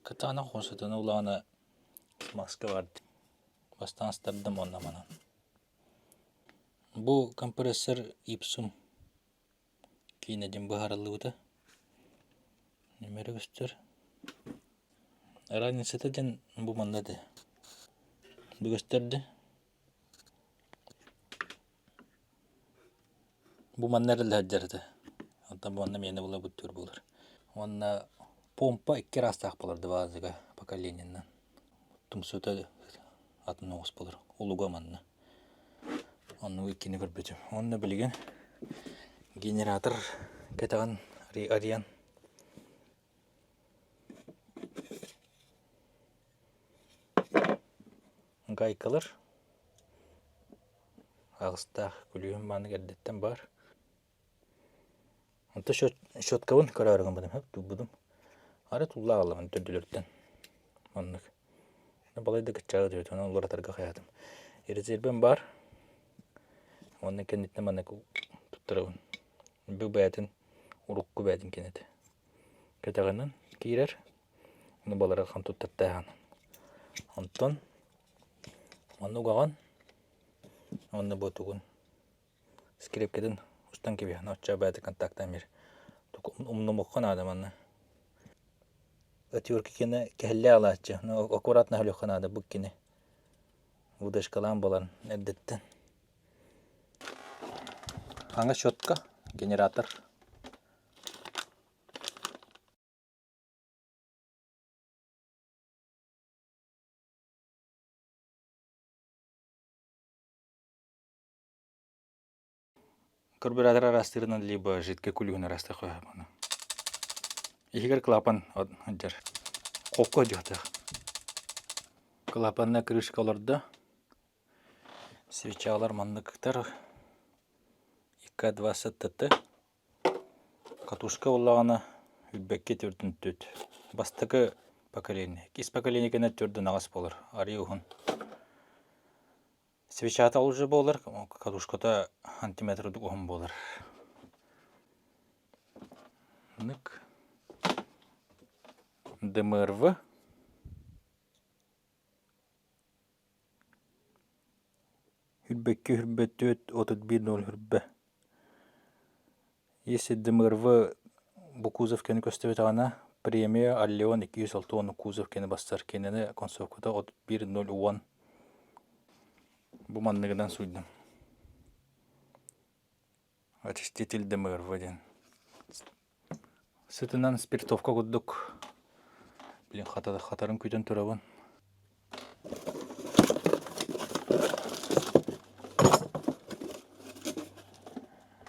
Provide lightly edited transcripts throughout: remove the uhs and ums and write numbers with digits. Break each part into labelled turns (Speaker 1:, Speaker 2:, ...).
Speaker 1: Katana konusunda ulağına maske vardı. Bastan astırdım onunla bana. Bu kompresör ipsum. Kinecim buharlıydı. Numara göster. Aranın satacağın bu mandadı. Bu gösterdi. Bu mandarı haccardı. Hatta bu annem yeni bula butur bulur. Ona pompa iki rastak bulurdu bazıga поколениянан. Тумсута атын оғыс болыр. Улуга манна. Onu ikini көрбөтүм. Onu билген генератор кетаган ариан. Гайкалар. Агыста күлүм маны кердеттен бар. Онта шоткабын көрөргөн будум, хеп тубудум. Ары тулла аламын төдүлөртөн. Оннук. Балайды кычагы дөт, оны лоратарга хаятым. Эрзербен бар. Оны кенетне маны туттырабын. Бу бәтин урукку бәтин кенет. Кетаганнан кирер. Оны баларга кам туттаттаган. Онтон оны угаган. Оны ботугун. Скрепкеден устан кеби, ночча бәті контактан бер. Умнумуккан адаманна. Өтүрки кене кәлле алачы. Аккуратно хөлөккан ада бу кене. Удашкалан болан эддеттен. Аңа щетка, генератор. Карбюратор арастырынан либо жидкий кулюгун араста коём аны. Егер клапан аджар. Копко жок. Клапанна крышкаларда свечалар мандыктар 220 ТТ. Катушка уллагана үббекке төрдүнтөт. Бастыкы поколение. Кис поколение кенет төрдүн агас болор. Ариухун. Свечата уже болор, катушката антиметр дугун болор. Нык. ДМРВ. Хүрбекке хүрбеттөт 31.0 хүрбе. Если ДМРВ бу кузов кені көстөбет ағана, премия Аллеон 206 кузов кені бастар кенені концовкада 31.01. Бу манныгыдан суйдым. Очиститель ДМРВ ден. Сытынан спиртовка куддук. Билин хатарын күйтен турабын.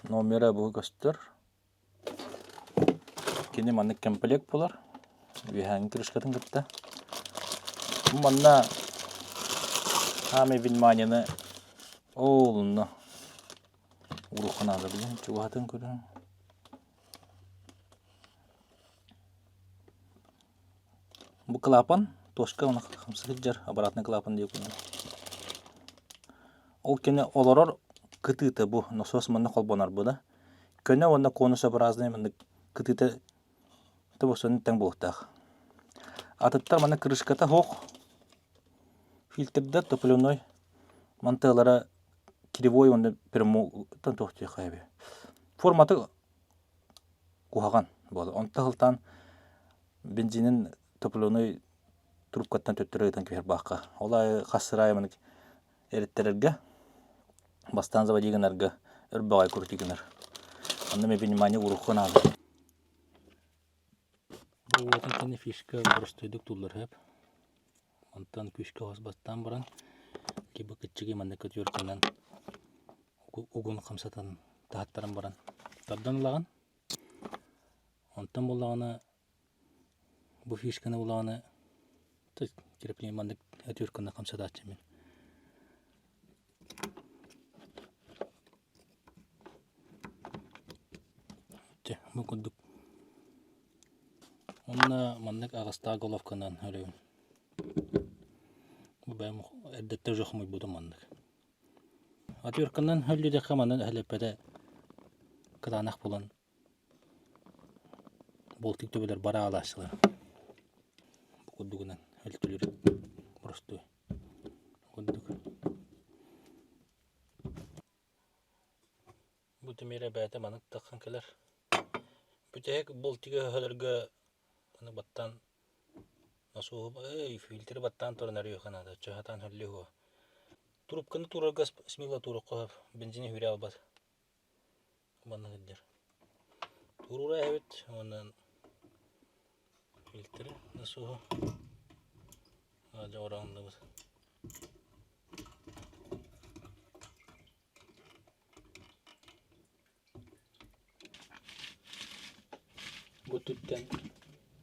Speaker 1: Номера бу көстөр. Кені манны комплект болар. Виханг крышкатын кытта. Бу манна Ами внимание олно. Урухана надо, блин, чуватен куда. Бу клапан, тошка он хамсыгыджар, обратный клапан дейку. Ол кене олорор кытыты бу, насос манна колбонар бу да. Кене онда конусообразный манна кытыты табусын тең булуктак. Атыттар манна крышката хок. Фильтрда топливной мантелара кривой он прямо тантохти хайбе. Форматы кухаган болды. Он тахылтан бензинин топливной трубкаттан төттөрөйтөн кер бакка. Олай хасырай мен эриттерерге бастан заводигенерге өрбагай куртигенер. Анда мен внимание уруккан алды. Бу вот фишка просто идук туллар хеп. Онтан күшкө басбастан баран кебе кичиге манда көтөркөнөн угун камсатан тааттарым баран тардан улаган онтан булаганы бу фишканы улаганы киреплен манда көтөркөнөн камсатачы мен бу кудук онна манда агаста головканан хөлөйүн. Бәм әддәттә жохмый буды мандык. Атырканнан хөлле дә хаманын әлепәдә кыданак булан. Болтик төбеләр бара алашлар. курдугунан өлтүлүр простой курдук. Бу темере бәте манык таккан келер. Бүтек болтиге хөлөргө аны баттан насуу фильтр баттан торнар юханада чахатан хөллүгө. Трубканы турарга смила турукка бензин хүрә албат. Маны гыдыр. Турура эбит онан фильтр насуу. Ада ораңды. Бу түттен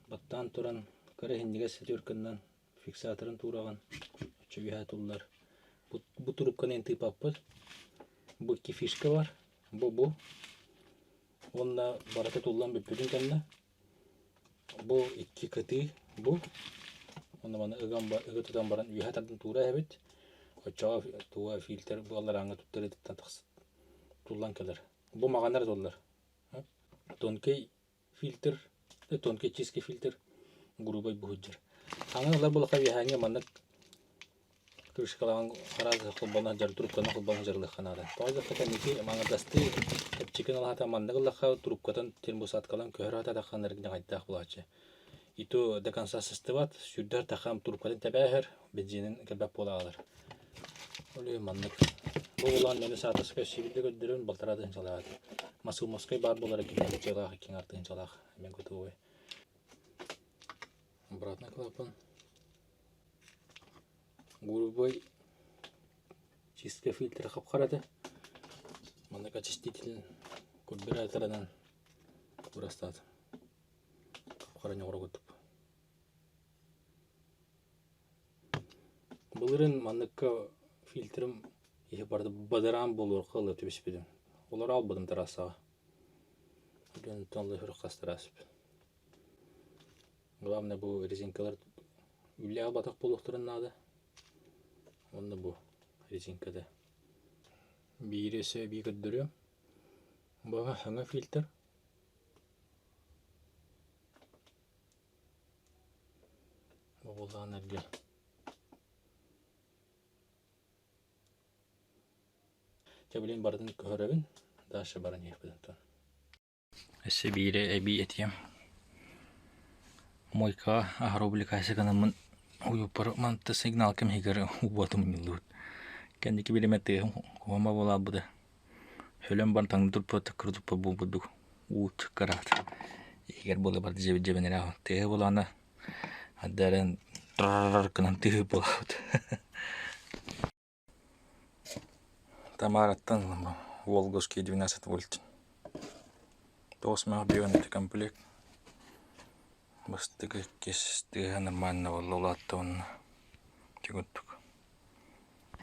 Speaker 1: баттан туран кара хиндиге сетүркөннөн фиксаторын тураган чөйһә туллар. Бу трубканы энти паппыт. Бу ки фишка бар. Бу. Онда барата туллан бүпүдүн кенде. Бу икки кыты. Бу. Онда мана ыгытыдан баран үһә тардын тура эбит. Очага туа фильтр булар аңа туттырып тантакс. Туллан келер. Бу магандар туллар. Тонкий фильтр, тонкий чистый фильтр, грубый буджер. Аңалар булака яһаңа мандак крышкалан харазы кылбана жар трубканы кылбана жарлык ханада. Тойда катаники маңадасты эпчикен алата мандагылака трубкадан термосаткалан көрата да ханыргы гайдак булачы. Ито до конца состыват, сүрдөр тахам трубкадан табахер, бензинин келбеп болалар. Оле мандак. Бу улан мени сатыска шибилде көддөрөн балтарады иншалlah. Масыл Москвай бар болар экен, чыгага кең арты иншалlah. Мен готовый. Обратно клапан. Грубой чистка фильтра капкарады. Мандак очиститель карбюраторунан урастат. Капкараны орготуп. Булырын мандакка фильтрим ihe барды бадаран болор кылып төбөспүдүм. Олар албадым тарасага. Дөн тонлы хуркастырасып. Главное бу резинкалар үле албатак болуктурун нады. Онда бу резинкада. Биресе бигөддөрү. Бага хаңа фильтр. Бу болган элге. Çabulen bardın körevin daşı baran yapıdan. Esse bire ebi etiyem. Moyka ahrobulikası kanamın uyupar mantı signal kem higar ubatım yıldır. Kendiki bilimetti kuama bola bu da. Hölem bar tang durpa takırdup bu budu. Ut karat. Higar bola bardı cebine rahat. Tehe bolana adaren trar kanan tehe bola. Тамараттан Волговский 12 вольт. 8 бионный комплект. Бастыгы кестігі нормально олатты оны. Тегіттік.